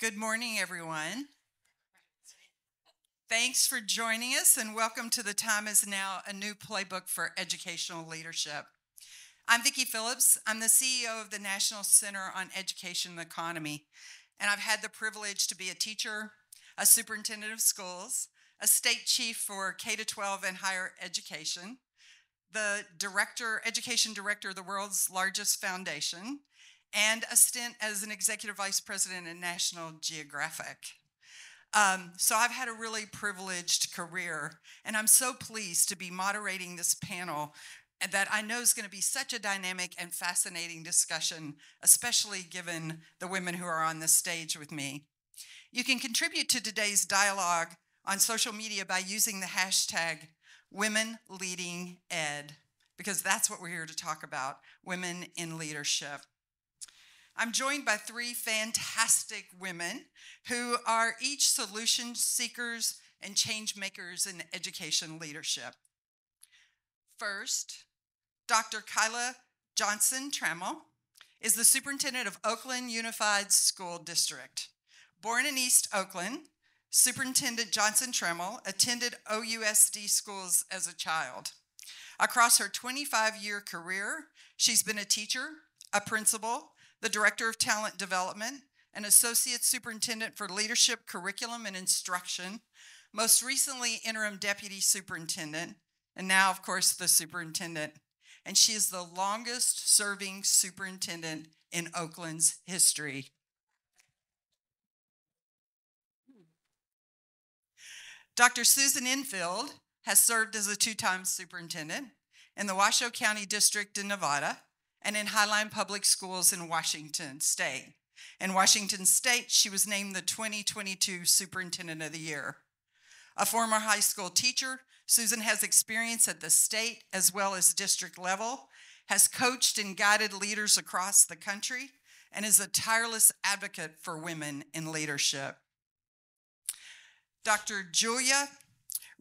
Good morning, everyone. Thanks for joining us and welcome to The Time Is Now, a new playbook for educational leadership. I'm Vicki Phillips. I'm the CEO of the National Center on Education and the Economy, and I've had the privilege to be a teacher, a superintendent of schools, a state chief for K-12 and higher education, the education director of the world's largest foundation, and a stint as an executive vice president in National Geographic. So I've had a really privileged career, and I'm so pleased to be moderating this panel that I know is going to be such a dynamic and fascinating discussion, especially given the women who are on the stage with me. You can contribute to today's dialogue on social media by using the hashtag #WomenLeadingEd, because that's what we're here to talk about, women in leadership. I'm joined by three fantastic women who are each solution seekers and change makers in education leadership. First, Dr. Kyla Johnson-Trammell is the superintendent of Oakland Unified School District. Born in East Oakland, Superintendent Johnson-Trammell attended OUSD schools as a child. Across her 25-year career, she's been a teacher, a principal, the Director of Talent Development, an Associate Superintendent for Leadership, Curriculum, and Instruction, most recently Interim Deputy Superintendent, and now, of course, the Superintendent. And she is the longest serving superintendent in Oakland's history. Dr. Susan Enfield has served as a two-time superintendent in the Washoe County District in Nevada, and in Highline Public Schools in Washington State. In Washington State, she was named the 2022 Superintendent of the Year. A former high school teacher, Susan has experience at the state as well as district level, has coached and guided leaders across the country, and is a tireless advocate for women in leadership. Dr. Julia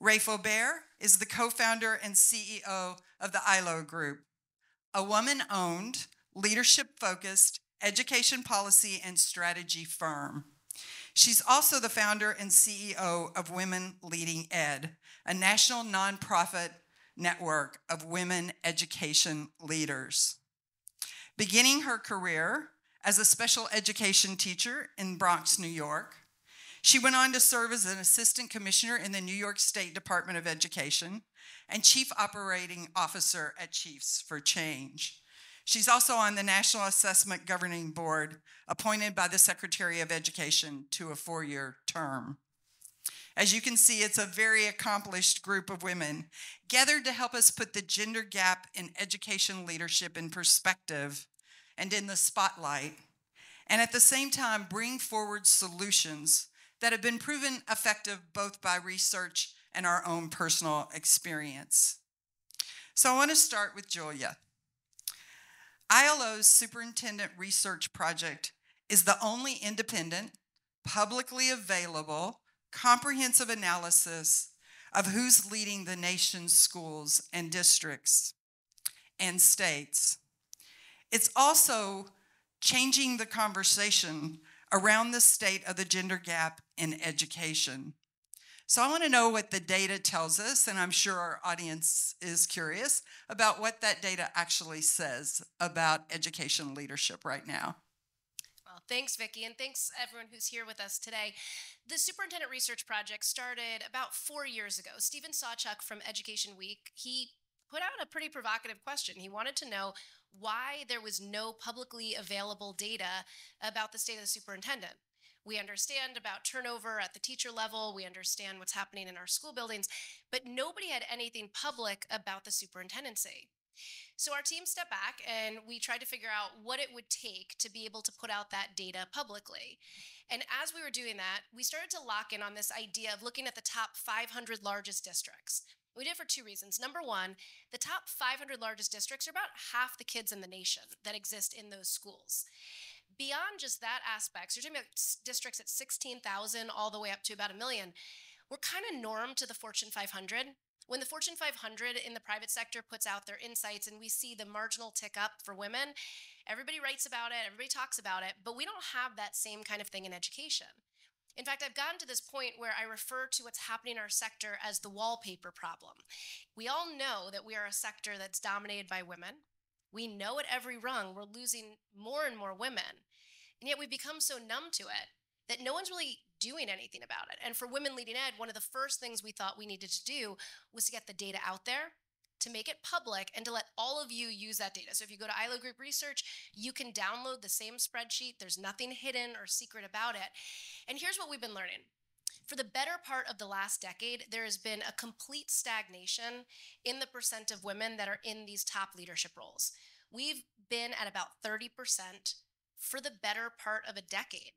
Rafal-Baer is the co-founder and CEO of the ILO Group, a woman-owned, leadership-focused education policy and strategy firm. She's also the founder and CEO of Women Leading Ed, a national nonprofit network of women education leaders. Beginning her career as a special education teacher in Bronx, New York, she went on to serve as an assistant commissioner in the New York State Department of Education and chief operating officer at Chiefs for Change. She's also on the National Assessment Governing Board, appointed by the Secretary of Education to a 4-year term. As you can see, it's a very accomplished group of women gathered to help us put the gender gap in education leadership in perspective and in the spotlight, and at the same time bring forward solutions that have been proven effective both by research and our own personal experience. So I want to start with Julia. ILO's Superintendent Research Project is the only independent, publicly available, comprehensive analysis of who's leading the nation's schools and districts and states. It's also changing the conversation around the state of the gender gap in education. So I want to know what the data tells us, and I'm sure our audience is curious about what that data actually says about education leadership right now. Well, thanks, Vicki, and thanks everyone who's here with us today. The Superintendent Research Project started about 4 years ago. Stephen Sawchuk from Education Week, he put out a pretty provocative question. He wanted to know why there was no publicly available data about the state of the superintendent. We understand about turnover at the teacher level. We understand what's happening in our school buildings, but nobody had anything public about the superintendency. So our team stepped back and we tried to figure out what it would take to be able to put out that data publicly. And as we were doing that, we started to lock in on this idea of looking at the top 500 largest districts. We did it for two reasons. Number one, the top 500 largest districts are about half the kids in the nation that exist in those schools. Beyond just that aspect, so you're talking about districts at 16,000 all the way up to about 1 million. We're kind of norm to the Fortune 500. When the Fortune 500 in the private sector puts out their insights and we see the marginal tick up for women, everybody writes about it, everybody talks about it, but we don't have that same kind of thing in education. In fact, I've gotten to this point where I refer to what's happening in our sector as the wallpaper problem. We all know that we are a sector that's dominated by women. We know at every rung we're losing more and more women, and yet we've become so numb to it that no one's really doing anything about it. And for Women Leading Ed, one of the first things we thought we needed to do was to get the data out there, to make it public, and to let all of you use that data. So if you go to ILO Group Research, you can download the same spreadsheet. There's nothing hidden or secret about it. And here's what we've been learning. For the better part of the last decade, there has been a complete stagnation in the percent of women that are in these top leadership roles. We've been at about 30% for the better part of a decade.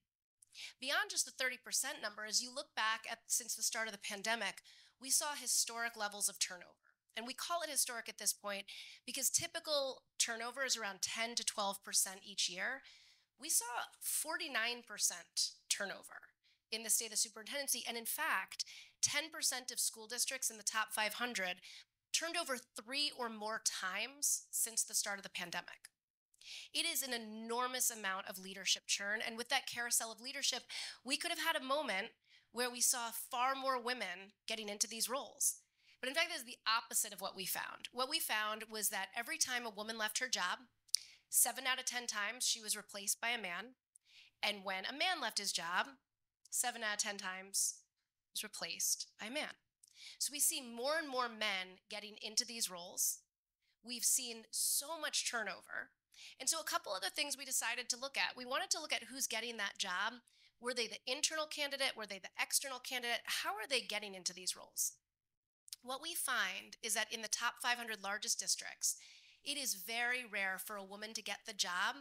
Beyond just the 30% number, as you look back at since the start of the pandemic, we saw historic levels of turnover. And we call it historic at this point because typical turnover is around 10 to 12% each year. We saw 49% turnover in the state of the superintendency. And in fact, 10% of school districts in the top 500 turned over 3 or more times since the start of the pandemic. It is an enormous amount of leadership churn. And with that carousel of leadership, we could have had a moment where we saw far more women getting into these roles. But in fact, it is the opposite of what we found. What we found was that every time a woman left her job, 7 out of 10 times she was replaced by a man. And when a man left his job, 7 out of 10 times was replaced by a man. So we see more and more men getting into these roles. We've seen so much turnover. And so a couple other things we decided to look at. We wanted to look at who's getting that job. Were they the internal candidate? Were they the external candidate? How are they getting into these roles? What we find is that in the top 500 largest districts, it is very rare for a woman to get the job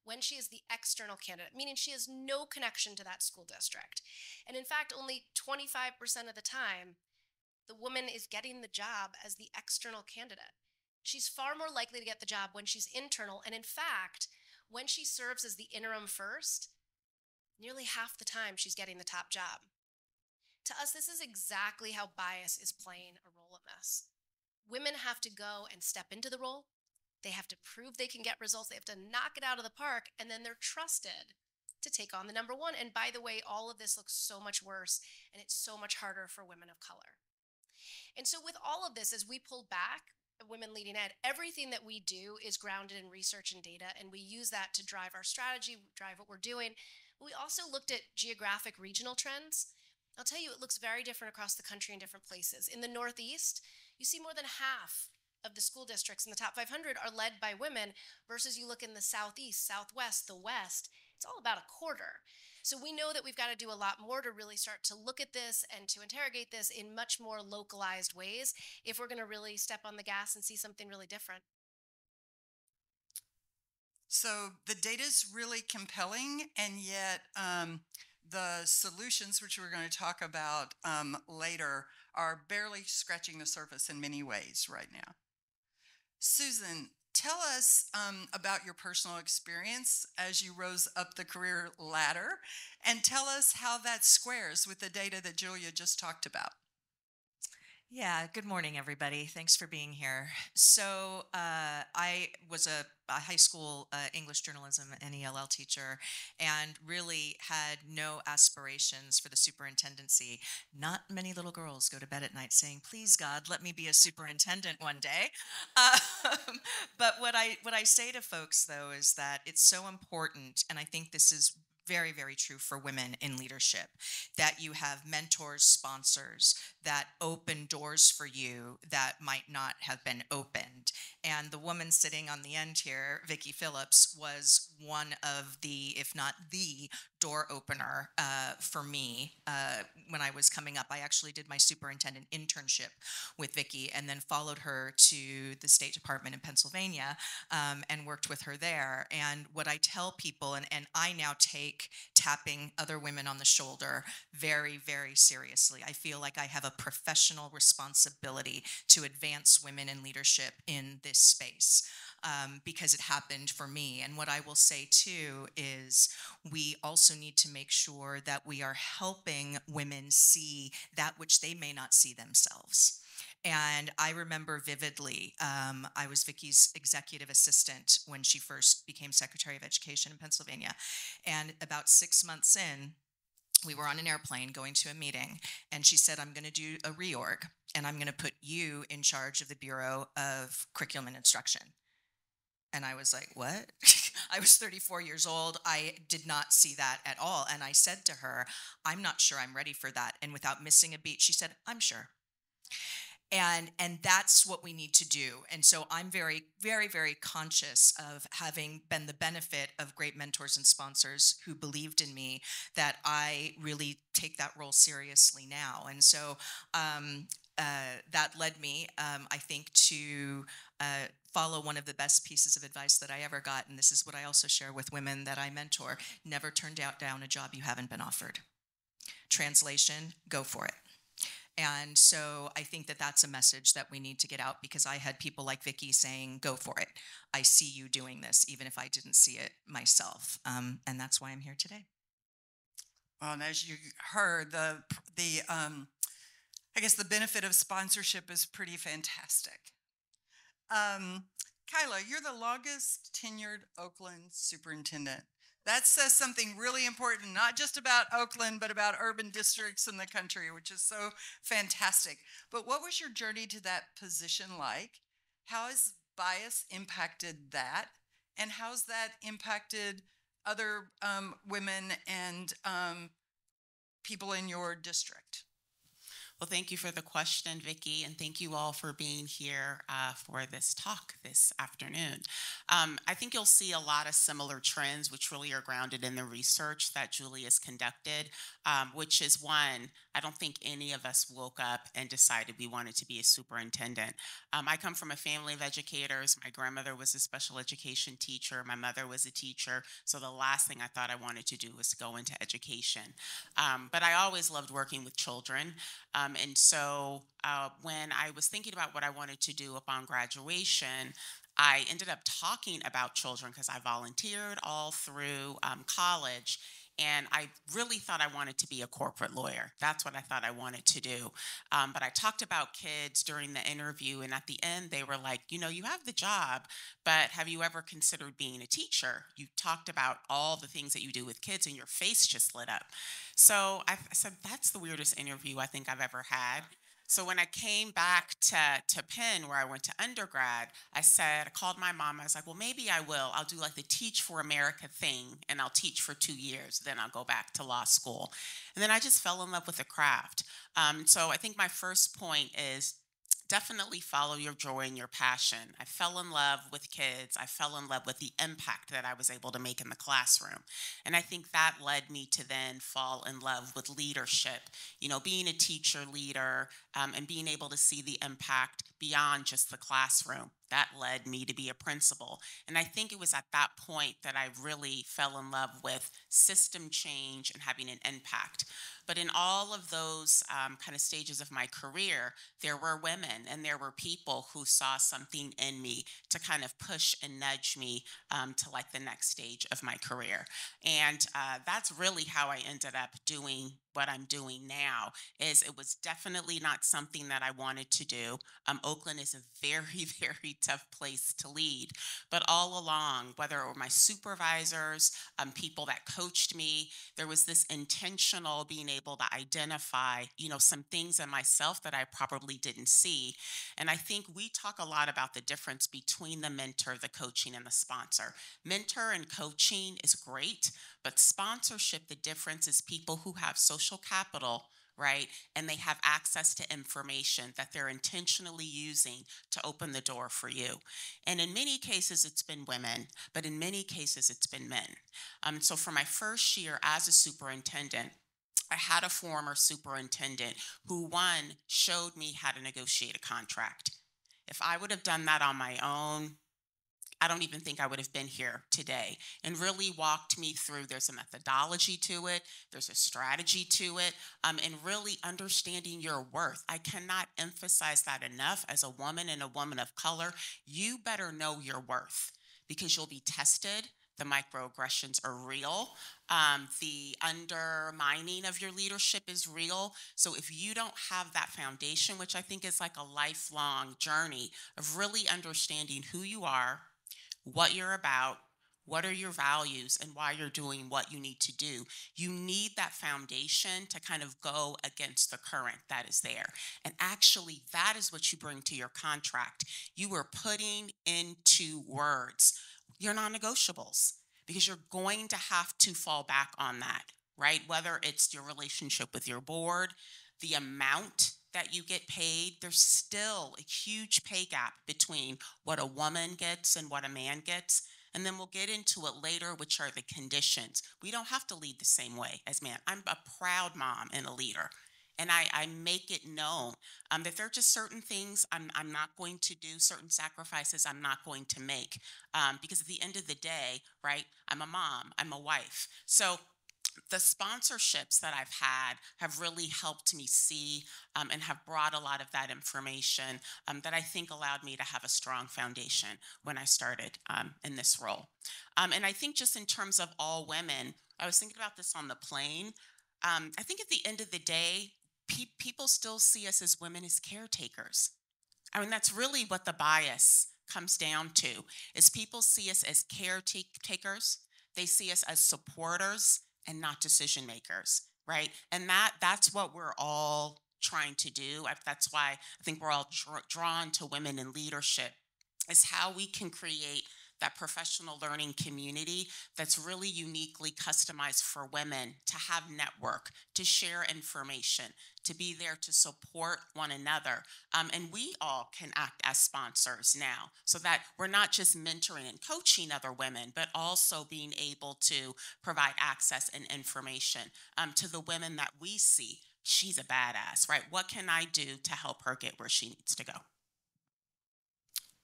when she is the external candidate, meaning she has no connection to that school district. And in fact, only 25% of the time, the woman is getting the job as the external candidate. She's far more likely to get the job when she's internal. And in fact, when she serves as the interim first, nearly half the time she's getting the top job. To us, this is exactly how bias is playing a role in this. Women have to go and step into the role. They have to prove they can get results. They have to knock it out of the park, and then they're trusted to take on the number one. And by the way, all of this looks so much worse, and it's so much harder for women of color. And so with all of this, as we pull back at Women Leading Ed, everything that we do is grounded in research and data, and we use that to drive our strategy, drive what we're doing. But we also looked at geographic regional trends. I'll tell you, it looks very different across the country in different places. In the Northeast, you see more than half of the school districts in the top 500 are led by women, versus you look in the Southeast, Southwest, the West, it's all about a quarter. So we know that we've got to do a lot more to really start to look at this and to interrogate this in much more localized ways if we're going to really step on the gas and see something really different. So the data is really compelling, and yet the solutions, which we're going to talk about later, are barely scratching the surface in many ways right now. Susan, tell us about your personal experience as you rose up the career ladder, and tell us how that squares with the data that Julia just talked about. Yeah, good morning, everybody. Thanks for being here. So I was a high school English journalism and ELL teacher, and really had no aspirations for the superintendency. Not many little girls go to bed at night saying, "Please, God, let me be a superintendent one day." But what I say to folks, though, is that it's so important, and I think this is very, very true for women in leadership, that you have mentors, sponsors that open doors for you that might not have been opened. And the woman sitting on the end here, Vicki Phillips, was one of the, if not the, door opener for me when I was coming up. I actually did my superintendent internship with Vicki, and then followed her to the State Department in Pennsylvania and worked with her there. And what I tell people, and I now take tapping other women on the shoulder very, very seriously. I feel like I have a professional responsibility to advance women in leadership in this space. Because it happened for me. And what I will say too is we also need to make sure that we are helping women see that which they may not see themselves. And I remember vividly, I was Vicki's executive assistant when she first became Secretary of Education in Pennsylvania. And about 6 months in, we were on an airplane going to a meeting, and she said, I'm going to do a reorg, and I'm going to put you in charge of the Bureau of Curriculum and Instruction. And I was like, what? I was 34 years old. I did not see that at all. And I said to her, I'm not sure I'm ready for that. And without missing a beat, she said, I'm sure. And that's what we need to do. And so I'm very, very, very conscious of having been the benefit of great mentors and sponsors who believed in me, that I really take that role seriously now. And so that led me, I think, to follow one of the best pieces of advice that I ever got. And this is what I also share with women that I mentor: never turn down a job you haven't been offered. Translation, go for it. And so I think that that's a message that we need to get out, because I had people like Vicki saying, go for it. I see you doing this, even if I didn't see it myself. And that's why I'm here today. Well, and as you heard, I guess the benefit of sponsorship is pretty fantastic. Kyla, you're the longest tenured Oakland superintendent. That says something really important, not just about Oakland, but about urban districts in the country, which is so fantastic. But what was your journey to that position like? How has bias impacted that? And how's that impacted other women and people in your district? Well, thank you for the question, Vicki, and thank you all for being here for this talk this afternoon. I think you'll see a lot of similar trends, which really are grounded in the research that Julie has conducted, which is, one, I don't think any of us woke up and decided we wanted to be a superintendent. I come from a family of educators. My grandmother was a special education teacher. My mother was a teacher. So the last thing I thought I wanted to do was go into education. But I always loved working with children. And so when I was thinking about what I wanted to do upon graduation, I ended up talking about children because I volunteered all through college. And I really thought I wanted to be a corporate lawyer. That's what I thought I wanted to do. But I talked about kids during the interview, and at the end, they were like, you know, you have the job, but have you ever considered being a teacher? You talked about all the things that you do with kids, and your face just lit up. So I said, that's the weirdest interview I think I've ever had. So when I came back to Penn, where I went to undergrad, I called my mom. I was like, well, maybe I will. I'll do like the Teach for America thing, and I'll teach for 2 years. Then I'll go back to law school. And then I just fell in love with the craft. So I think my first point is definitely follow your joy and your passion. I fell in love with kids. I fell in love with the impact that I was able to make in the classroom. And I think that led me to then fall in love with leadership, you know, being a teacher leader, and being able to see the impact beyond just the classroom. That led me to be a principal. And I think it was at that point that I really fell in love with system change and having an impact. But in all of those kind of stages of my career, there were women and there were people who saw something in me to kind of push and nudge me to like the next stage of my career. And that's really how I ended up doing what I'm doing now. Is it was definitely not something that I wanted to do. Oakland is a very, very tough place to lead. But all along, whether it were my supervisors, people that coached me, there was this intentional being able to identify, you know, some things in myself that I probably didn't see. And I think we talk a lot about the difference between the mentor, the coaching, and the sponsor. Mentor and coaching is great, but sponsorship, the difference is people who have social capital, right? And they have access to information that they're intentionally using to open the door for you. And in many cases, it's been women, but in many cases, it's been men. So for my first year as a superintendent, I had a former superintendent who, one, showed me how to negotiate a contract. If I would have done that on my own, I don't even think I would have been here today, and really walked me through. There's a methodology to it. There's a strategy to it, and really understanding your worth. I cannot emphasize that enough. As a woman and a woman of color, you better know your worth, because you'll be tested. The microaggressions are real. The undermining of your leadership is real. So if you don't have that foundation, which I think is like a lifelong journey of really understanding who you are, what you're about, what are your values, and why you're doing what you need to do. You need that foundation to kind of go against the current that is there. And actually, that is what you bring to your contract. You are putting into words your non-negotiables, because you're going to have to fall back on that, right? Whether it's your relationship with your board, the amount that you get paid, there's still a huge pay gap between what a woman gets and what a man gets. And then we'll get into it later, which are the conditions. We don't have to lead the same way as men. I'm a proud mom and a leader. And I make it known that there are just certain things I'm not going to do, certain sacrifices I'm not going to make. Because at the end of the day, right, I'm a mom, I'm a wife. So the sponsorships that I've had have really helped me see and have brought a lot of that information that I think allowed me to have a strong foundation when I started in this role. And I think just in terms of all women, I was thinking about this on the plane. I think at the end of the day, people still see us as women as caretakers. I mean, that's really what the bias comes down to, is people see us as caretakers. They see us as supporters and not decision makers, right? And that's what we're all trying to do. That's why I think we're all drawn to women in leadership, is how we can create that professional learning community that's really uniquely customized for women to have network, to share information, to be there to support one another. And we all can act as sponsors now, so that we're not just mentoring and coaching other women, but also being able to provide access and information to the women that we see. She's a badass, right? What can I do to help her get where she needs to go?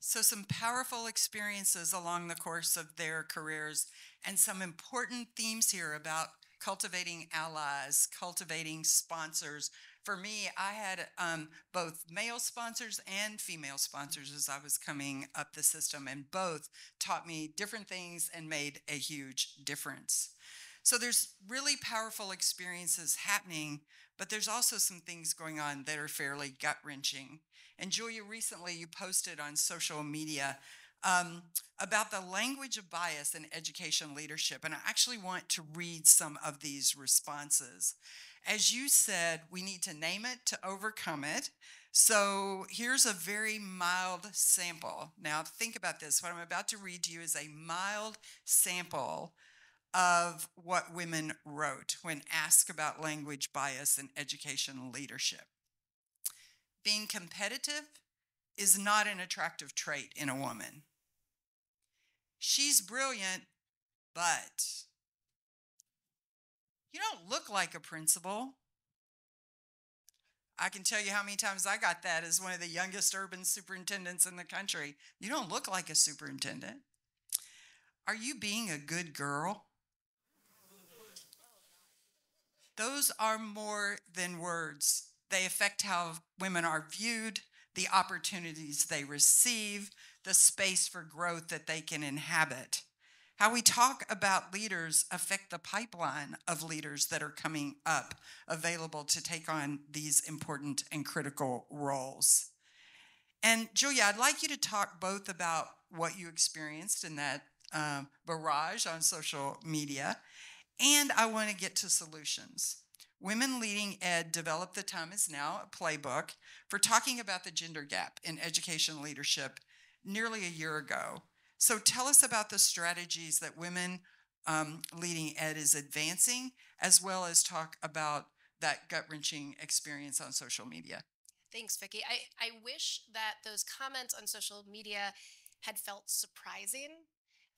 So some powerful experiences along the course of their careers, and some important themes here about cultivating allies, cultivating sponsors. For me, I had both male sponsors and female sponsors as I was coming up the system, and both taught me different things and made a huge difference. So there's really powerful experiences happening, but there's also some things going on that are fairly gut-wrenching. And Julia, recently you posted on social media about the language of bias in education leadership, and I actually want to read some of these responses. As you said, we need to name it to overcome it. So here's a very mild sample. Now think about this. What I'm about to read to you is a mild sample of what women wrote when asked about language bias in education leadership. Being competitive is not an attractive trait in a woman. She's brilliant, but you don't look like a principal. I can tell you how many times I got that as one of the youngest urban superintendents in the country. You don't look like a superintendent. Are you being a good girl? Those are more than words. They affect how women are viewed, the opportunities they receive, the space for growth that they can inhabit. How we talk about leaders affect the pipeline of leaders that are coming up, available to take on these important and critical roles. And Julia, I'd like you to talk both about what you experienced in that barrage on social media, and I want to get to solutions. Women Leading Ed developed The Time Is Now, a playbook for talking about the gender gap in education leadership nearly a year ago. So tell us about the strategies that Women Leading Ed is advancing, as well as talk about that gut-wrenching experience on social media. Thanks, Vicki. I wish that those comments on social media had felt surprising.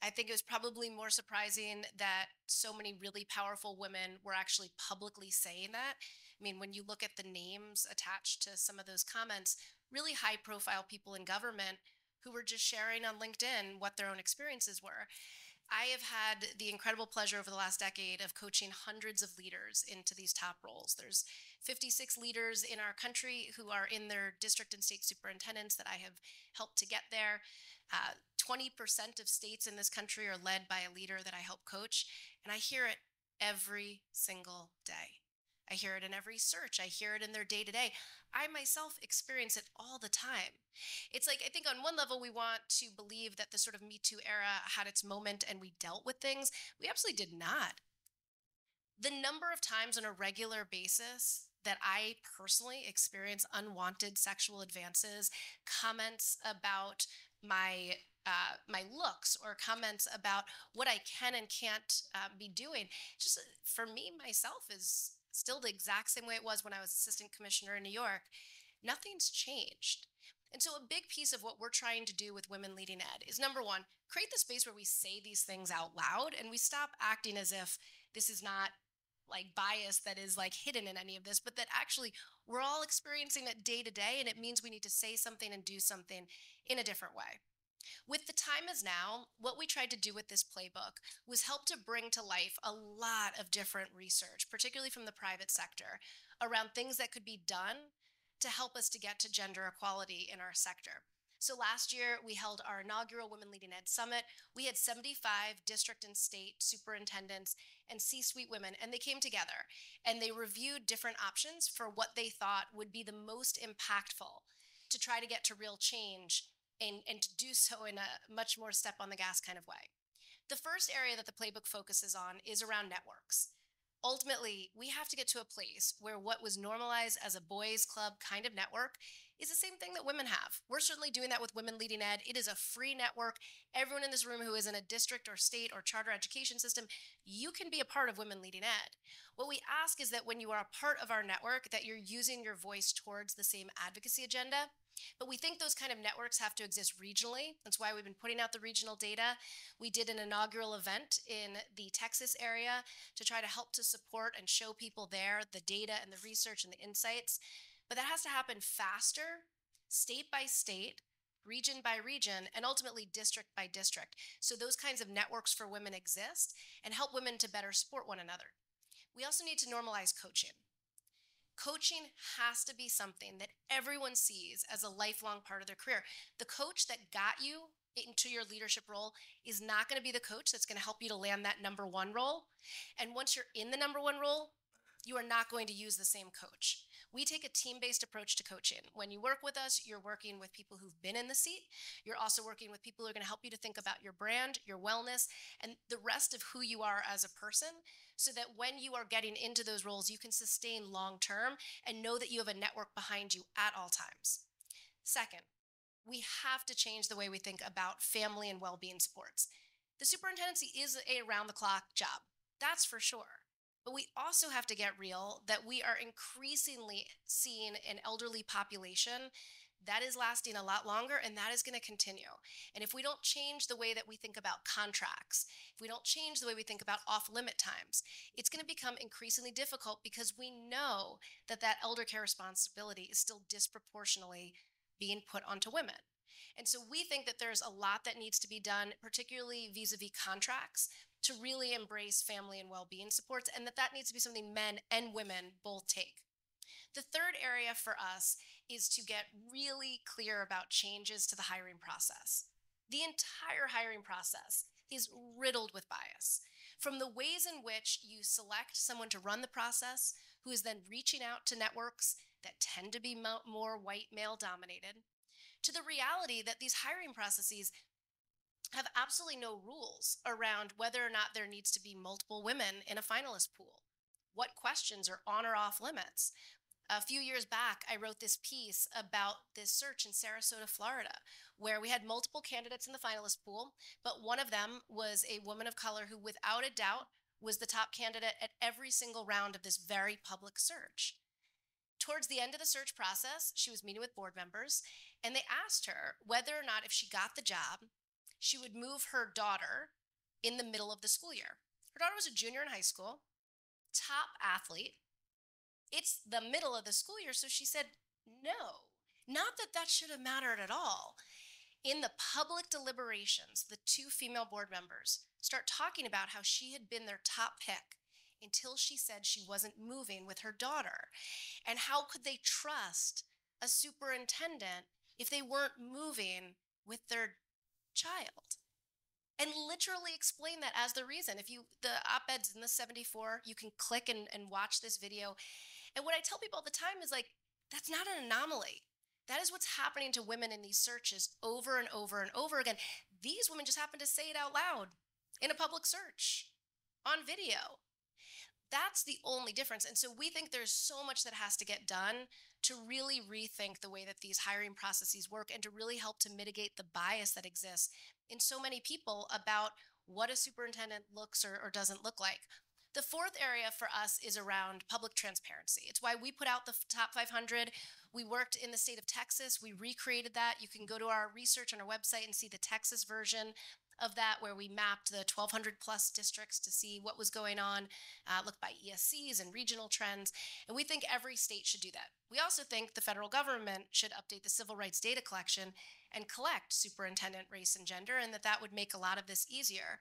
I think it was probably more surprising that so many really powerful women were actually publicly saying that. I mean, when you look at the names attached to some of those comments, really high-profile people in government who were just sharing on LinkedIn what their own experiences were. I have had the incredible pleasure over the last decade of coaching hundreds of leaders into these top roles. There's 56 leaders in our country who are in their district and state superintendents that I have helped to get there. 20% of states in this country are led by a leader that I help coach, and I hear it every single day. I hear it in every search. I hear it in their day-to-day. I myself experience it all the time. It's like, I think on one level, we want to believe that the sort of Me Too era had its moment and we dealt with things. We absolutely did not. The number of times on a regular basis that I personally experience unwanted sexual advances, comments about my looks, or comments about what I can and can't be doing, just for me myself is still the exact same way it was when I was assistant commissioner in New York. Nothing's changed. And so a big piece of what we're trying to do with Women Leading Ed is, number one, create the space where we say these things out loud and we stop acting as if this is not like bias that is like hidden in any of this, but that actually we're all experiencing it day to day, and it means we need to say something and do something in a different way. With the time is now, what we tried to do with this playbook was help to bring to life a lot of different research, particularly from the private sector, around things that could be done to help us to get to gender equality in our sector. So last year, we held our inaugural Women Leading Ed Summit. We had 75 district and state superintendents and C-suite women, and they came together and they reviewed different options for what they thought would be the most impactful to try to get to real change and to do so in a much more step on the gas kind of way. The first area that the playbook focuses on is around networks. Ultimately, we have to get to a place where what was normalized as a boys' club kind of network is the same thing that women have. We're certainly doing that with Women Leading Ed. It is a free network. Everyone in this room who is in a district or state or charter education system, you can be a part of Women Leading Ed. What we ask is that when you are a part of our network, that you're using your voice towards the same advocacy agenda. But we think those kind of networks have to exist regionally. That's why we've been putting out the regional data. We did an inaugural event in the Texas area to try to help to support and show people there the data and the research and the insights. But that has to happen faster, state by state, region by region, and ultimately district by district. So those kinds of networks for women exist and help women to better support one another. We also need to normalize coaching. Coaching has to be something that everyone sees as a lifelong part of their career. The coach that got you into your leadership role is not going to be the coach that's going to help you to land that number one role. And once you're in the number one role, you are not going to use the same coach. We take a team-based approach to coaching. When you work with us, you're working with people who've been in the seat. You're also working with people who are going to help you to think about your brand, your wellness, and the rest of who you are as a person, so that when you are getting into those roles, you can sustain long-term and know that you have a network behind you at all times. Second, we have to change the way we think about family and well-being supports. The superintendency is a round-the-clock job, that's for sure. But we also have to get real that we are increasingly seeing an elderly population that is lasting a lot longer, and that is going to continue. And if we don't change the way that we think about contracts, if we don't change the way we think about off-limit times, it's going to become increasingly difficult because we know that that elder care responsibility is still disproportionately being put onto women. And so we think that there's a lot that needs to be done, particularly vis-a-vis contracts, to really embrace family and well-being supports, and that needs to be something men and women both take. The third area for us is to get really clear about changes to the hiring process. The entire hiring process is riddled with bias. From the ways in which you select someone to run the process, who is then reaching out to networks that tend to be more white male dominated, to the reality that these hiring processes have absolutely no rules around whether or not there needs to be multiple women in a finalist pool. What questions are on or off limits? A few years back, I wrote this piece about this search in Sarasota, Florida, where we had multiple candidates in the finalist pool, but one of them was a woman of color who, without a doubt, was the top candidate at every single round of this very public search. Towards the end of the search process, she was meeting with board members, and they asked her whether or not, if she got the job, she would move her daughter in the middle of the school year. Her daughter was a junior in high school, top athlete. It's the middle of the school year, so she said no. Not that that should have mattered at all. In the public deliberations, the two female board members start talking about how she had been their top pick until she said she wasn't moving with her daughter. And how could they trust a superintendent if they weren't moving with their child. And literally explain that as the reason. The op-ed's in the 74, you can click and watch this video. And what I tell people all the time is like, that's not an anomaly. That is what's happening to women in these searches over and over and over again. These women just happen to say it out loud in a public search on video. That's the only difference. And so we think there's so much that has to get done to really rethink the way that these hiring processes work and to really help to mitigate the bias that exists in so many people about what a superintendent looks or doesn't look like. The fourth area for us is around public transparency. It's why we put out the top 500. We worked in the state of Texas. We recreated that. You can go to our research on our website and see the Texas version of that, where we mapped the 1,200 plus districts to see what was going on, looked by ESCs and regional trends. And we think every state should do that. We also think the federal government should update the civil rights data collection and collect superintendent race and gender, and that would make a lot of this easier.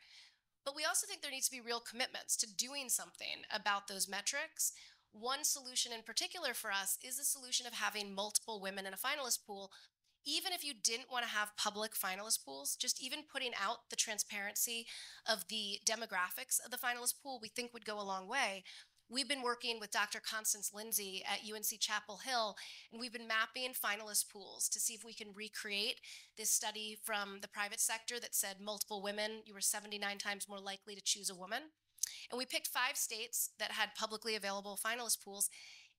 But we also think there needs to be real commitments to doing something about those metrics. One solution in particular for us is the solution of having multiple women in a finalist pool. Even if you didn't want to have public finalist pools, just even putting out the transparency of the demographics of the finalist pool, we think would go a long way. We've been working with Dr. Constance Lindsay at UNC Chapel Hill, and we've been mapping finalist pools to see if we can recreate this study from the private sector that said multiple women, you were 79 times more likely to choose a woman. And we picked 5 states that had publicly available finalist pools.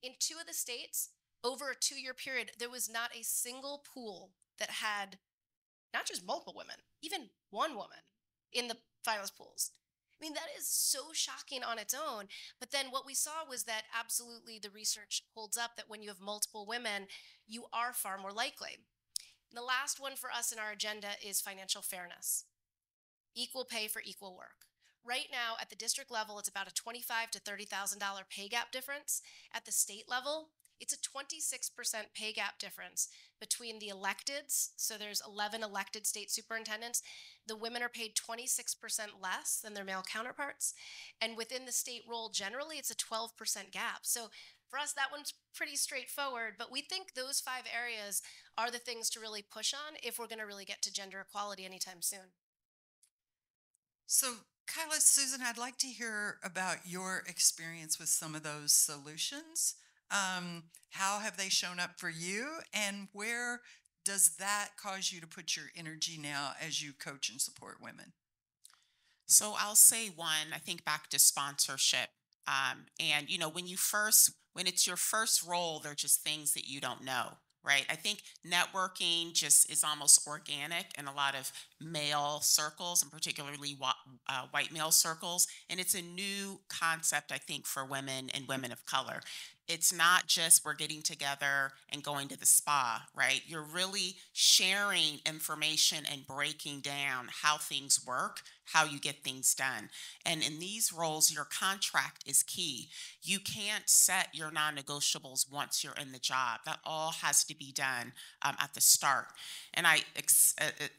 In 2 of the states, over a 2-year period, there was not a single pool that had not just multiple women, even one woman in the finalist pools. I mean, that is so shocking on its own. But then what we saw was that absolutely the research holds up that when you have multiple women, you are far more likely. And the last one for us in our agenda is financial fairness. Equal pay for equal work. Right now, at the district level, it's about a $25,000 to $30,000 pay gap difference. At the state level, it's a 26% pay gap difference between the electeds. So there's 11 elected state superintendents. The women are paid 26% less than their male counterparts. And within the state role, generally, it's a 12% gap. So for us, that one's pretty straightforward. But we think those 5 areas are the things to really push on if we're going to really get to gender equality anytime soon. So, Kyla, Susan, I'd like to hear about your experience with some of those solutions. How have they shown up for you, and where does that cause you to put your energy now as you coach and support women? So I'll say one, I think back to sponsorship. And, you know, when it's your first role, they're just things that you don't know, right? I think networking just is almost organic in a lot of male circles, and particularly white male circles. And it's a new concept, I think, for women and women of color. It's not just we're getting together and going to the spa, right? You're really sharing information and breaking down how things work, how you get things done. And in these roles, your contract is key. You can't set your non-negotiables once you're in the job. That all has to be done at the start. And I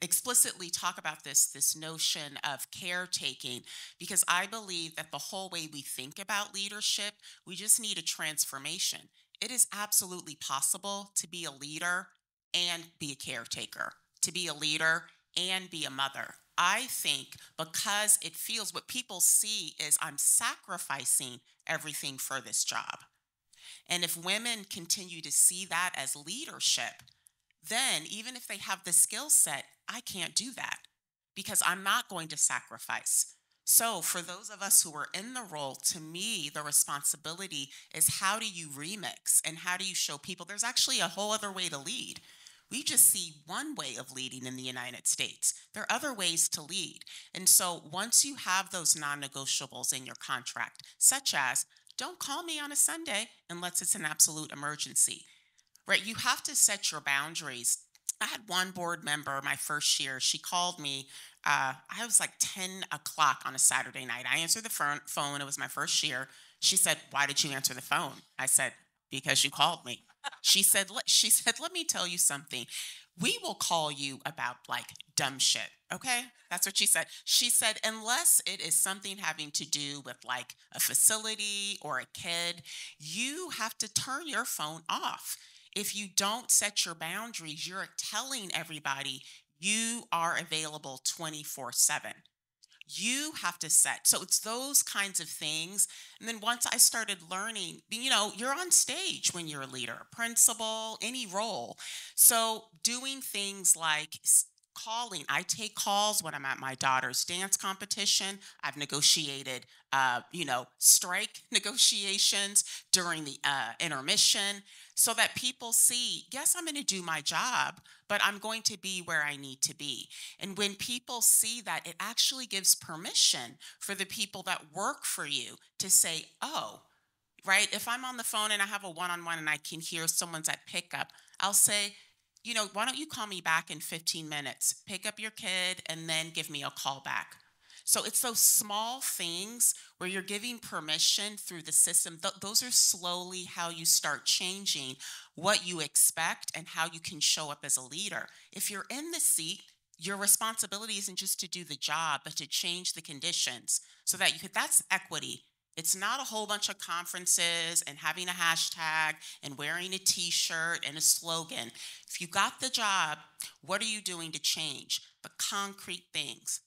explicitly talk about this notion of caretaking, because I believe that the whole way we think about leadership, we just need a transformation. It is absolutely possible to be a leader and be a caretaker, to be a leader and be a mother. I think because it feels, what people see is I'm sacrificing everything for this job. And if women continue to see that as leadership, then even if they have the skill set, I can't do that because I'm not going to sacrifice. So for those of us who are in the role, to me, the responsibility is how do you remix and how do you show people there's actually a whole other way to lead. We just see one way of leading in the United States. There are other ways to lead. And so once you have those non-negotiables in your contract, such as don't call me on a Sunday unless it's an absolute emergency, right? You have to set your boundaries. I had one board member my first year. She called me. I was like 10 o'clock on a Saturday night. I answered the phone. It was my first year. She said, "Why did you answer the phone?" I said, "Because you called me." She said, "Let me tell you something. We will call you about like dumb shit, okay?" That's what she said. She said, "Unless it is something having to do with like a facility or a kid, you have to turn your phone off. If you don't set your boundaries, you're telling everybody you are available 24/7. You have to set. So it's those kinds of things. And then once I started learning, you're on stage when you're a leader, principal, any role. So doing things like calling. I take calls when I'm at my daughter's dance competition. I've negotiated, strike negotiations during the intermission so that people see, yes, I'm going to do my job, but I'm going to be where I need to be. And when people see that, it actually gives permission for the people that work for you to say, oh, right? If I'm on the phone and I have a one-on-one and I can hear someone's at pickup, I'll say, why don't you call me back in 15 minutes? Pick up your kid and then give me a call back. So it's those small things where you're giving permission through the system. Those are slowly how you start changing what you expect and how you can show up as a leader. If you're in the seat, your responsibility isn't just to do the job, but to change the conditions so that that's equity. It's not a whole bunch of conferences and having a hashtag and wearing a t-shirt and a slogan. If you got the job, what are you doing to change? The concrete things.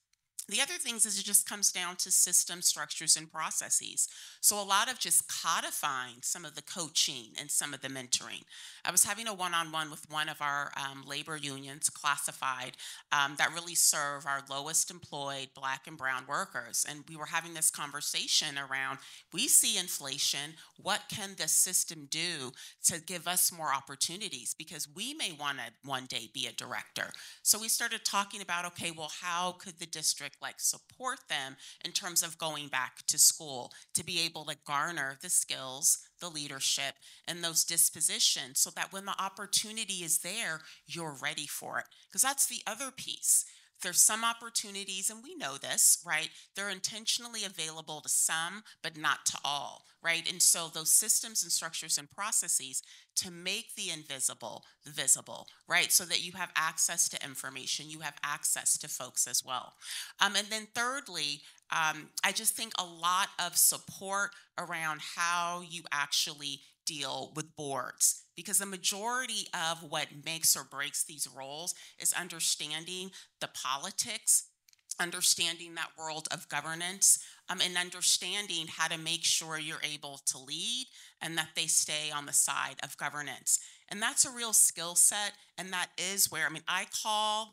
The other things is it just comes down to system structures and processes. So a lot of just codifying some of the coaching and some of the mentoring. I was having a one-on-one with one of our labor unions, classified, that really serve our lowest employed Black and brown workers. And we were having this conversation around, we see inflation, what can the system do to give us more opportunities? Because we may want to one day be a director. So we started talking about, okay, well, how could the district support them in terms of going back to school to be able to garner the skills, the leadership, and those dispositions so that when the opportunity is there, you're ready for it. Because that's the other piece. There's some opportunities, and we know this, right? They're intentionally available to some, but not to all, right? And so those systems and structures and processes to make the invisible visible, right? So that you have access to information, you have access to folks as well. And then thirdly, I just think a lot of support around how you actually deal with boards, because the majority of what makes or breaks these roles is understanding the politics, understanding that world of governance, and understanding how to make sure you're able to lead and that they stay on the side of governance. And that's a real skill set, and that is where,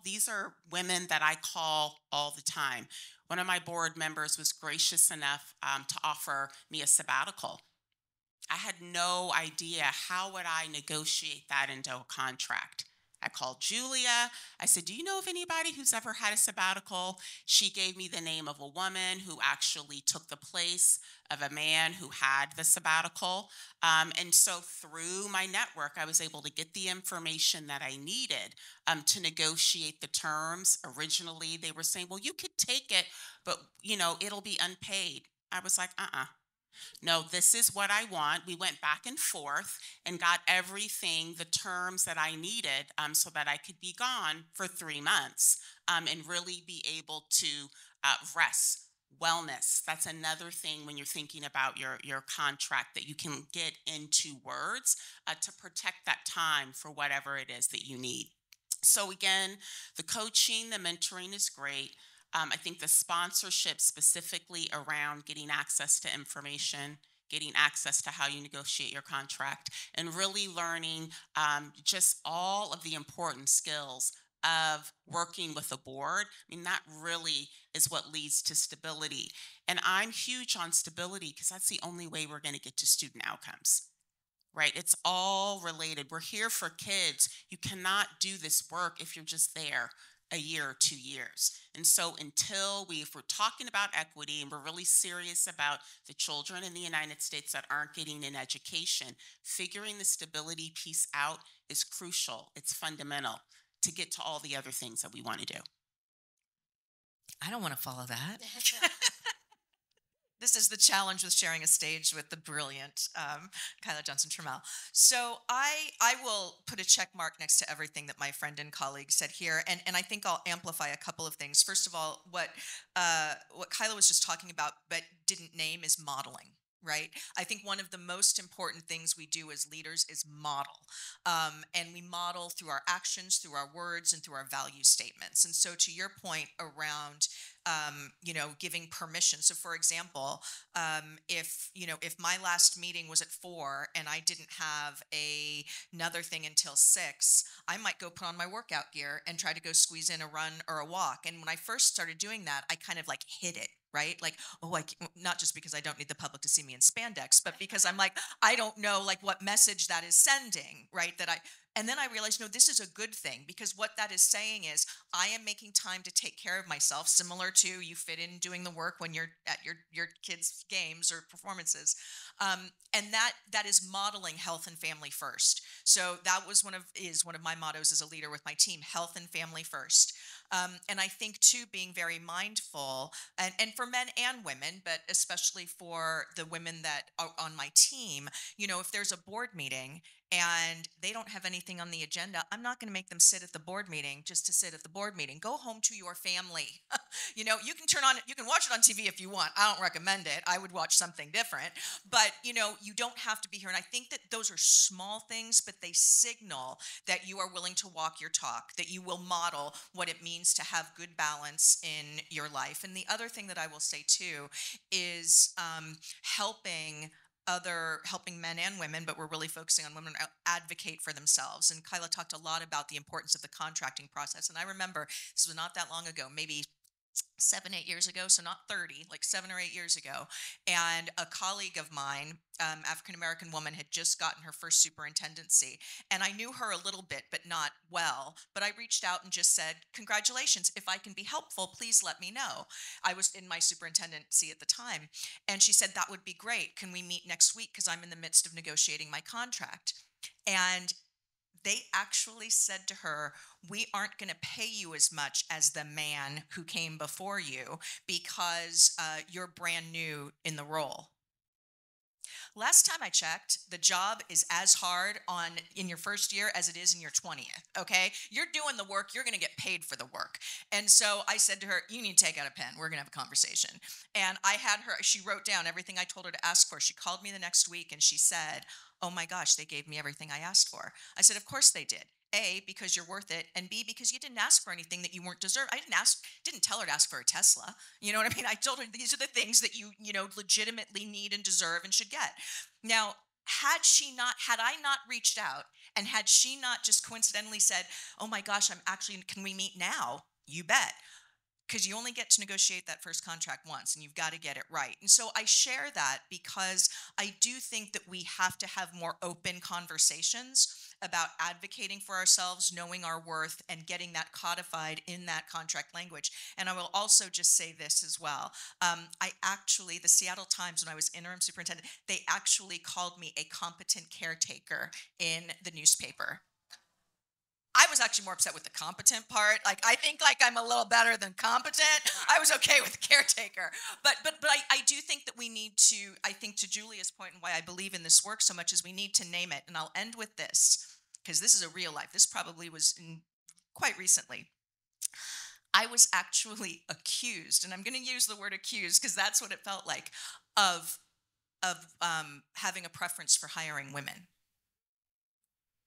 these are women that I call all the time. One of my board members was gracious enough to offer me a sabbatical. I had no idea how would I negotiate that into a contract. I called Julia. I said, do you know of anybody who's ever had a sabbatical? She gave me the name of a woman who actually took the place of a man who had the sabbatical. And so through my network, I was able to get the information that I needed to negotiate the terms. Originally, they were saying, well, you could take it, but it'll be unpaid. I was like, no, this is what I want. We went back and forth and got everything, the terms that I needed so that I could be gone for 3 months and really be able to rest. Wellness, that's another thing when you're thinking about your contract that you can get into words to protect that time for whatever it is that you need. So again, the coaching, the mentoring is great. I think the sponsorship specifically around getting access to information, getting access to how you negotiate your contract, and really learning just all of the important skills of working with a board. That really is what leads to stability. And I'm huge on stability because that's the only way we're going to get to student outcomes. Right? It's all related. We're here for kids. You cannot do this work if you're just there a year or 2 years. And so if we're talking about equity and we're really serious about the children in the United States that aren't getting an education, figuring the stability piece out is crucial. It's fundamental to get to all the other things that we want to do. I don't want to follow that. This is the challenge with sharing a stage with the brilliant Kyla Johnson-Trammell. So I will put a check mark next to everything that my friend and colleague said here, and I think I'll amplify a couple of things. First of all, what Kyla was just talking about but didn't name is modeling. right? I think one of the most important things we do as leaders is model. And we model through our actions, through our words, and through our value statements. And so to your point around, giving permission. So for example, if my last meeting was at 4 and I didn't have another thing until 6, I might go put on my workout gear and try to go squeeze in a run or a walk. And when I first started doing that, I kind of like hid it. Right? Like, not just because I don't need the public to see me in spandex, but because I'm like, I don't know like what message that is sending, right? And then I realized, no, this is a good thing, because what that is saying is I am making time to take care of myself, similar to you fit in doing the work when you're at your kids' games or performances. And that is modeling health and family first. So that was one of my mottos as a leader with my team: health and family first. And I think too, being very mindful, and for men and women, but especially for the women that are on my team, if there's a board meeting and they don't have anything on the agenda, I'm not going to make them sit at the board meeting just to sit at the board meeting. Go home to your family. You can watch it on TV if you want. I don't recommend it. I would watch something different. But, you don't have to be here. And I think that those are small things, but they signal that you are willing to walk your talk, that you will model what it means to have good balance in your life. And the other thing that I will say too is helping men and women, but we're really focusing on women, advocate for themselves. And Kyla talked a lot about the importance of the contracting process. And I remember this was not that long ago, maybe 7, 8 years ago, so not 30, like 7 or 8 years ago. And a colleague of mine, African-American woman, had just gotten her first superintendency. And I knew her a little bit, but not well. But I reached out and just said, congratulations. If I can be helpful, please let me know. I was in my superintendency at the time. And she said, that would be great. Can we meet next week? Because I'm in the midst of negotiating my contract. And they actually said to her, we aren't going to pay you as much as the man who came before you because you're brand new in the role. Last time I checked, the job is as hard in your first year as it is in your 20th, okay? You're doing the work, you're going to get paid for the work. And so I said to her, you need to take out a pen. We're going to have a conversation. And she wrote down everything I told her to ask for. She called me the next week and she said, oh my gosh, they gave me everything I asked for. I said, of course they did. A, because you're worth it, and B, because you didn't ask for anything that you weren't deserved. I didn't tell her to ask for a Tesla. You know what I mean? I told her these are the things that you legitimately need and deserve and should get. Now, had I not reached out, and had she not just coincidentally said, oh my gosh, can we meet now? You bet. Because you only get to negotiate that first contract once, and you've got to get it right. And so I share that because I do think that we have to have more open conversations about advocating for ourselves, knowing our worth, and getting that codified in that contract language. And I will also just say this as well. The Seattle Times, when I was interim superintendent, they actually called me a competent caretaker in the newspaper. I was actually more upset with the competent part. I think I'm a little better than competent. I was okay with caretaker. But I do think that we need to, I think to Julia's point and why I believe in this work so much, is we need to name it. And I'll end with this, because this is a real life. This probably was quite recently. I was actually accused, and I'm going to use the word accused because that's what it felt like, of having a preference for hiring women.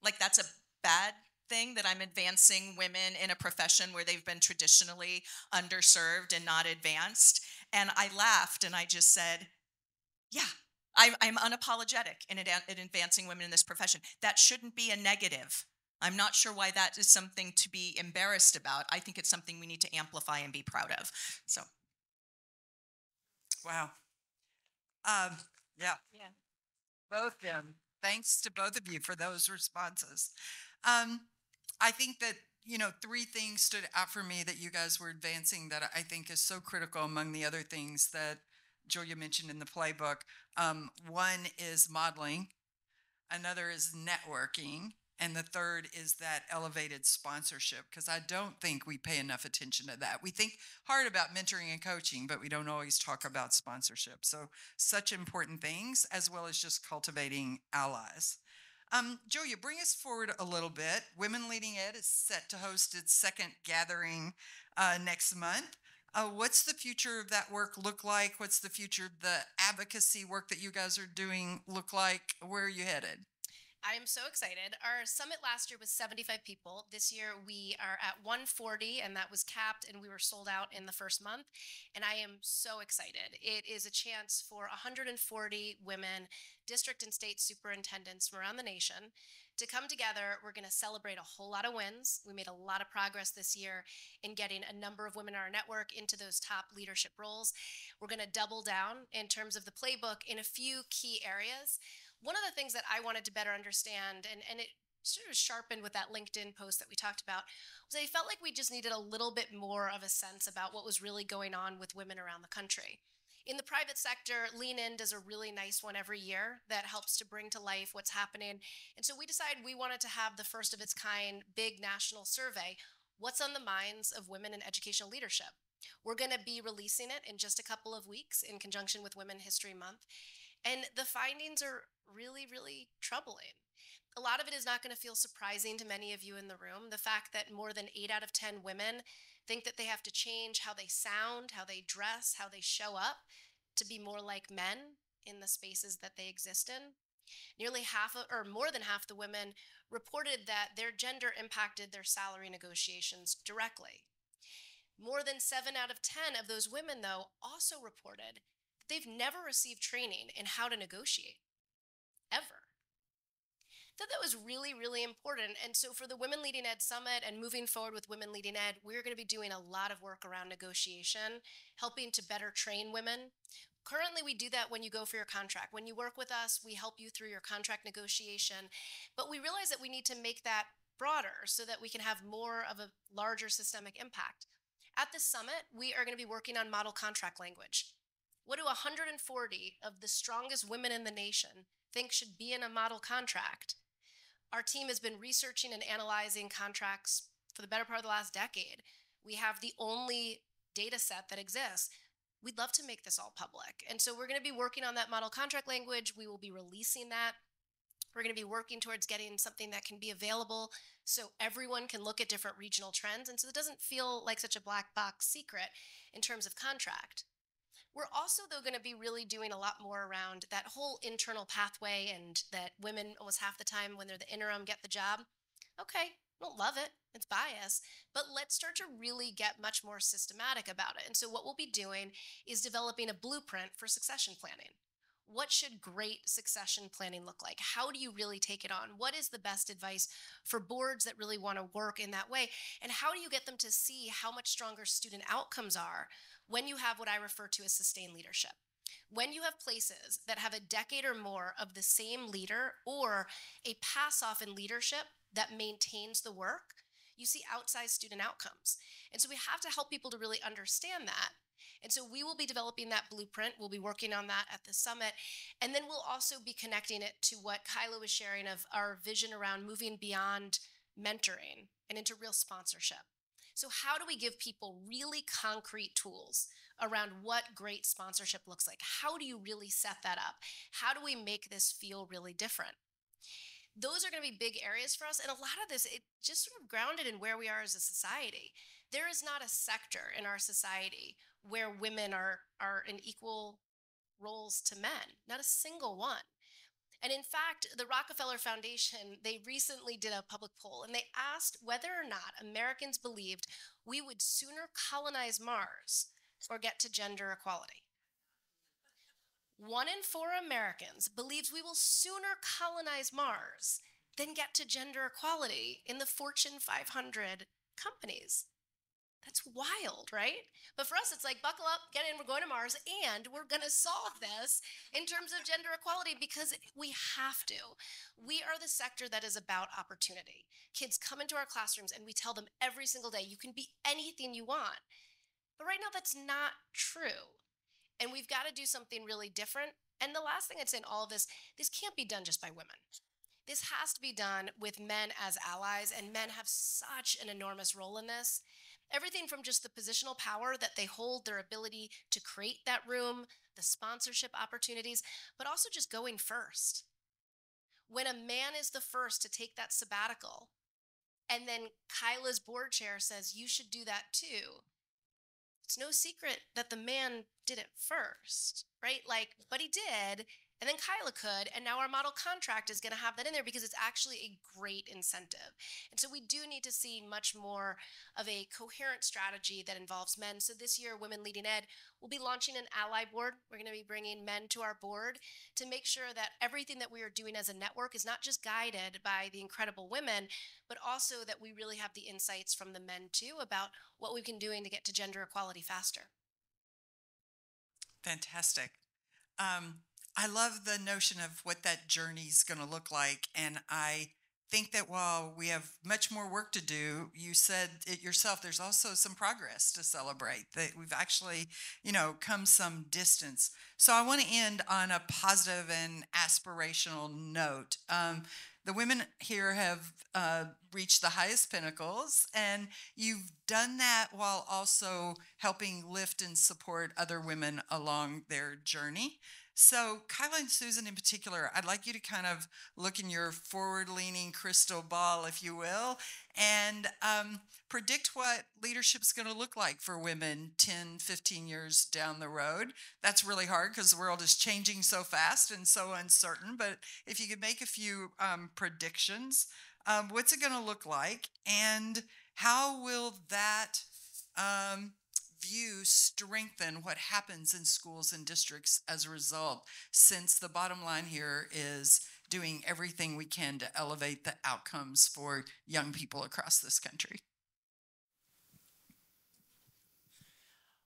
Like, that's a bad thing that I'm advancing women in a profession where they've been traditionally underserved and not advanced. And I laughed and I just said, yeah, I'm unapologetic in advancing women in this profession. That shouldn't be a negative. I'm not sure why that is something to be embarrassed about. I think it's something we need to amplify and be proud of. So. Wow. Yeah. Both them. Thanks to both of you for those responses. I think that, 3 things stood out for me that you guys were advancing that I think is so critical among the other things that Julia mentioned in the playbook. One is modeling, another is networking, and the third is that elevated sponsorship, because I don't think we pay enough attention to that. We think hard about mentoring and coaching, but we don't always talk about sponsorship. So such important things, as well as just cultivating allies. Julia, bring us forward a little bit. Women Leading Ed is set to host its second gathering next month. What's the future of that work look like? What's the future of the advocacy work that you guys are doing look like? Where are you headed? I am so excited. Our summit last year was 75 people. This year we are at 140, and that was capped, and we were sold out in the first month. And I am so excited. It is a chance for 140 women, district and state superintendents from around the nation to come together. We're going to celebrate a whole lot of wins. We made a lot of progress this year in getting a number of women in our network into those top leadership roles. We're going to double down in terms of the playbook in a few key areas. One of the things that I wanted to better understand, and it sort of sharpened with that LinkedIn post that we talked about, was I felt like we just needed a little bit more of a sense about what was really going on with women around the country. In the private sector, Lean In does a really nice one every year that helps to bring to life what's happening. And so we decided we wanted to have the first of its kind big national survey, what's on the minds of women in educational leadership. We're going to be releasing it in just a couple of weeks in conjunction with Women History Month. And the findings are really, really troubling. A lot of it is not going to feel surprising to many of you in the room. The fact that more than 8 out of 10 women think that they have to change how they sound, how they dress, how they show up to be more like men in the spaces that they exist in. Nearly half, or more than half, the women reported that their gender impacted their salary negotiations directly. More than 7 out of 10 of those women, though, also reported that they've never received training in how to negotiate, ever. That was really, really important. And so for the Women Leading Ed Summit and moving forward with Women Leading Ed, we're going to be doing a lot of work around negotiation, helping to better train women. Currently, we do that when you go for your contract. When you work with us, we help you through your contract negotiation. But we realize that we need to make that broader so that we can have more of a larger systemic impact. At the summit, we are going to be working on model contract language. What do 140 of the strongest women in the nation think should be in a model contract? Our team has been researching and analyzing contracts for the better part of the last decade. We have the only data set that exists. We'd love to make this all public. And so we're going to be working on that model contract language. We will be releasing that. We're going to be working towards getting something that can be available so everyone can look at different regional trends. And so it doesn't feel like such a black box secret in terms of contract. We're also, though, going to be really doing a lot more around that whole internal pathway, and that women almost half the time when they're the interim get the job. Okay, don't love it. It's bias. But let's start to really get much more systematic about it. And so what we'll be doing is developing a blueprint for succession planning. What should great succession planning look like? How do you really take it on? What is the best advice for boards that really want to work in that way? And how do you get them to see how much stronger student outcomes are when you have what I refer to as sustained leadership? When you have places that have a decade or more of the same leader, or a pass-off in leadership that maintains the work, you see outsized student outcomes. And so we have to help people to really understand that. And so we will be developing that blueprint. We'll be working on that at the summit. And then we'll also be connecting it to what Kyla was sharing of our vision around moving beyond mentoring and into real sponsorship. So how do we give people really concrete tools around what great sponsorship looks like? How do you really set that up? How do we make this feel really different? Those are going to be big areas for us. And a lot of this, it just sort of grounded in where we are as a society. There is not a sector in our society where women are in equal roles to men, not a single one. And in fact, the Rockefeller Foundation, they recently did a public poll, and they asked whether or not Americans believed we would sooner colonize Mars or get to gender equality. 1 in 4 Americans believes we will sooner colonize Mars than get to gender equality in the Fortune 500 companies. That's wild, right? But for us, it's like, buckle up, get in, we're going to Mars, and we're going to solve this in terms of gender equality because we have to. We are the sector that is about opportunity. Kids come into our classrooms and we tell them every single day, you can be anything you want. But right now, that's not true. And we've got to do something really different. And the last thing I'd say in all of this can't be done just by women. This has to be done with men as allies, and men have such an enormous role in this. Everything from just the positional power that they hold, their ability to create that room, the sponsorship opportunities, but also just going first. When a man is the first to take that sabbatical, and then Kyla's board chair says, you should do that too, it's no secret that the man did it first, right? Like, but he did, and then Kyla could, and now our model contract is going to have that in there because it's actually a great incentive. And so we do need to see much more of a coherent strategy that involves men. So this year, Women Leading Ed will be launching an ally board. We're going to be bringing men to our board to make sure that everything that we are doing as a network is not just guided by the incredible women, but also that we really have the insights from the men too about what we can doing to get to gender equality faster. Fantastic. I love the notion of what that journey is going to look like. And I think that while we have much more work to do, you said it yourself, there's also some progress to celebrate, that we've actually, come some distance. So I want to end on a positive and aspirational note. The women here have reached the highest pinnacles, and you've done that while also helping lift and support other women along their journey. So Kyla and Susan in particular, I'd like you to kind of look in your forward-leaning crystal ball, if you will, and predict what leadership's going to look like for women 10, 15 years down the road. That's really hard because the world is changing so fast and so uncertain, but if you could make a few predictions, what's it going to look like, and how will that view strengthen what happens in schools and districts as a result, since the bottom line here is doing everything we can to elevate the outcomes for young people across this country?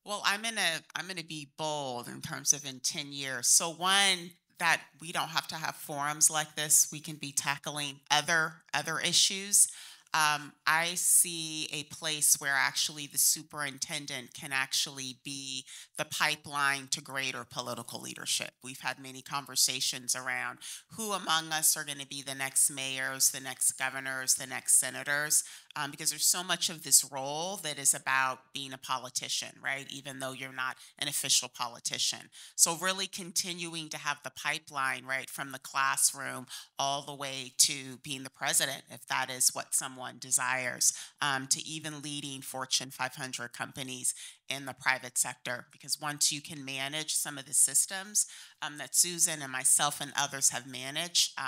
Well, I'm gonna be bold in terms of in 10 years. So one, that we don't have to have forums like this. We can be tackling other issues. I see a place where actually the superintendent can actually be the pipeline to greater political leadership. We've had many conversations around who among us are going to be the next mayors, the next governors, the next senators, because there's so much of this role that is about being a politician, right? Even though you're not an official politician. So really continuing to have the pipeline, right, from the classroom all the way to being the president, if that is what someone desires, to even leading Fortune 500 companies in the private sector. Because once you can manage some of the systems that Susan and myself and others have managed,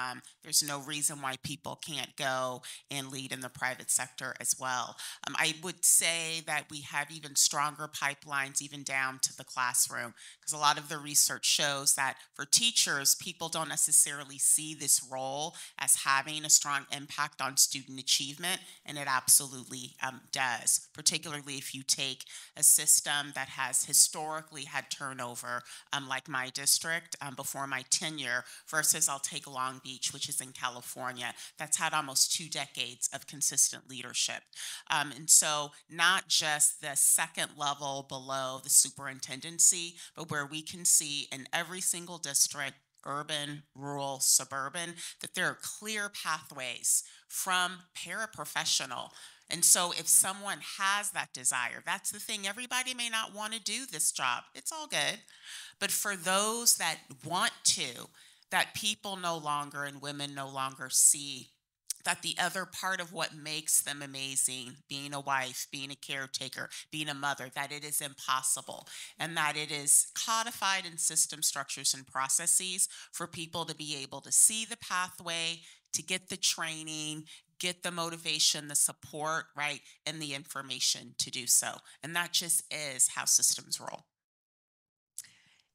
there's no reason why people can't go and lead in the private sector as well. I would say that we have even stronger pipelines even down to the classroom, because a lot of the research shows that for teachers, people don't necessarily see this role as having a strong impact on student achievement, and it absolutely does, particularly if you take a system that has historically had turnover, like my district before my tenure, versus I'll take Long Beach, which is in California, that's had almost 2 decades of consistent leadership. And so not just the second level below the superintendency, but where we can see in every single district, urban, rural, suburban, that there are clear pathways from paraprofessional. And so if someone has that desire, that's the thing, everybody may not want to do this job. It's all good. But for those that want to, that people no longer and women no longer see that the other part of what makes them amazing, being a wife, being a caretaker, being a mother, that it is impossible, and that it is codified in system structures and processes for people to be able to see the pathway, to get the training, get the motivation, the support, right, and the information to do so. And that just is how systems roll.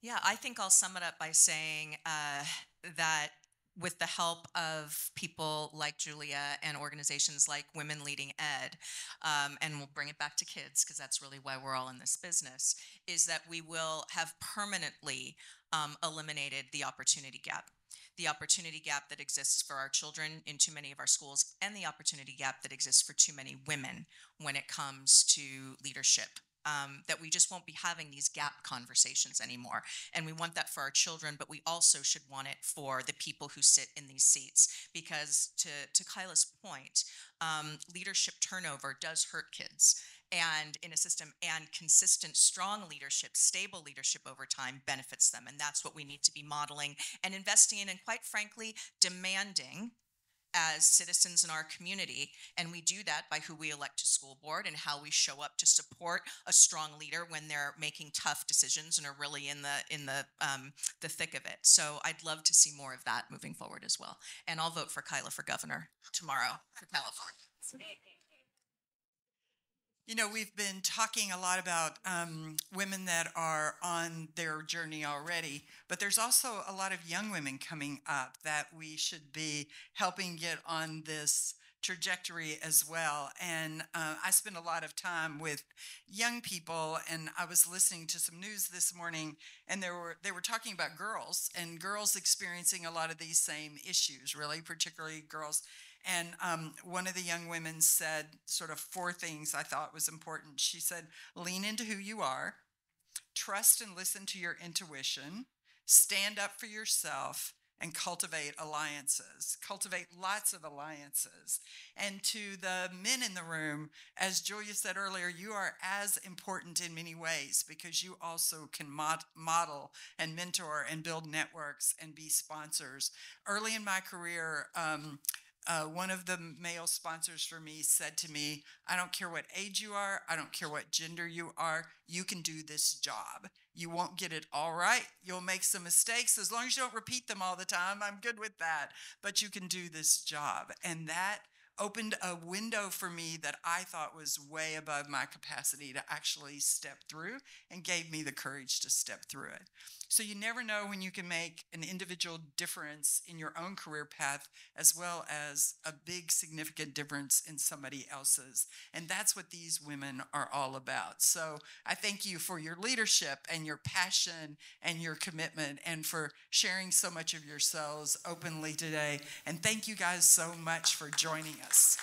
Yeah, I think I'll sum it up by saying that with the help of people like Julia and organizations like Women Leading Ed, and we'll bring it back to kids because that's really why we're all in this business, is that we will have permanently eliminated the opportunity gap. The opportunity gap that exists for our children in too many of our schools, and the opportunity gap that exists for too many women when it comes to leadership. That we just won't be having these gap conversations anymore. And we want that for our children, but we also should want it for the people who sit in these seats. Because to Kyla's point, leadership turnover does hurt kids. And in a system, and consistent, strong leadership, stable leadership over time benefits them. And that's what we need to be modeling and investing in, and quite frankly, demanding as citizens in our community. And we do that by who we elect to school board and how we show up to support a strong leader when they're making tough decisions and are really in the thick of it. So I'd love to see more of that moving forward as well. And I'll vote for Kyla for governor tomorrow for California. You know, we've been talking a lot about women that are on their journey already, but there's also a lot of young women coming up that we should be helping get on this trajectory as well. And I spend a lot of time with young people, and I was listening to some news this morning, and they were talking about girls and girls experiencing a lot of these same issues, really, particularly girls. And one of the young women said sort of 4 things I thought was important. She said, lean into who you are, trust and listen to your intuition, stand up for yourself, and cultivate alliances. Cultivate lots of alliances. And to the men in the room, as Julia said earlier, you are as important in many ways because you also can model and mentor and build networks and be sponsors. Early in my career, one of the male sponsors for me said to me, I don't care what age you are, I don't care what gender you are, you can do this job. You won't get it all right. You'll make some mistakes. As long as you don't repeat them all the time, I'm good with that. But you can do this job. And that opened a window for me that I thought was way above my capacity to actually step through and gave me the courage to step through it. So you never know when you can make an individual difference in your own career path as well as a big significant difference in somebody else's. And that's what these women are all about. So I thank you for your leadership and your passion and your commitment and for sharing so much of yourselves openly today. And thank you guys so much for joining us.